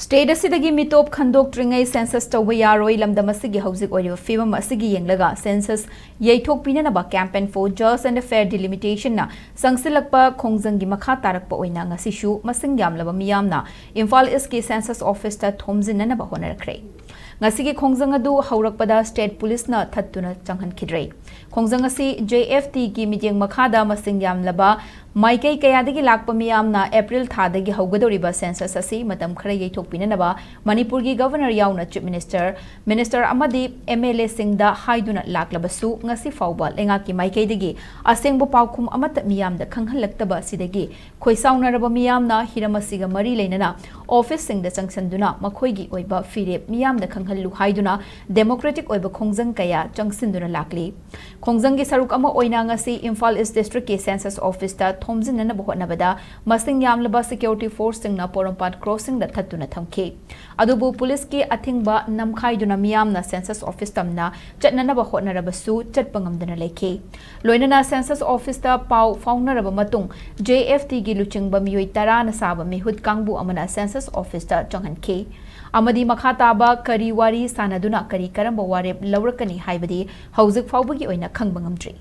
State asidagi mitop khandok tringai census tawba yaroi lamdam asigi hauzik oiriba fibam asigi yenglaga census yaithok pinanaba campaign for just and fair delimitation na sangsilakpa khongjangi makha tarakpa oina ngasishu masing yamlaba miyamna Imphal SK census office ta Thomjinnaba Hotnarakhre ngasigi khongjang adu haurakpada state police na thattuna changhankhidrei khongjang asi JFT gi mijeng makhada masing yamlaba Maikai kayadagi lakpa miyamna April thadagi haugadoriba census asi matam khara yaithok pinanaba Manipur gi governor yauna chief minister amadi MLA singda haiduna laklabasu ngasi fawba lengaki maikai dagi asengbo paukhum amata miyamda khanghalактaba sidagi khoisaunaraba miyamna hiramasiga mari leinana office singda changsanduna makhoigi oiba firep miyamda khanghallu haiduna democratic oiba khongjang kaya changsinduna lakli khongjang gi saruk ama oina ngasi Imphal East district ke census office ta Thomjinnaba Hotnabada masing Yamlaba security force singna Porompat crossing da thattuna thamki adubu police ki athingba namkhaiduna miyamna census office tamna chatnanaba hotnarabasu chatpangamdana lekhi loinana census office ta pau faunaraba matung JFT gi luchingba miyoi 10 na saba mihut kangbu amana census office ta changhanki amadi makha taba kari wari sanaduna kari karamba warep lawrakani haibadi hauzik fawbagi oina khangbangamdri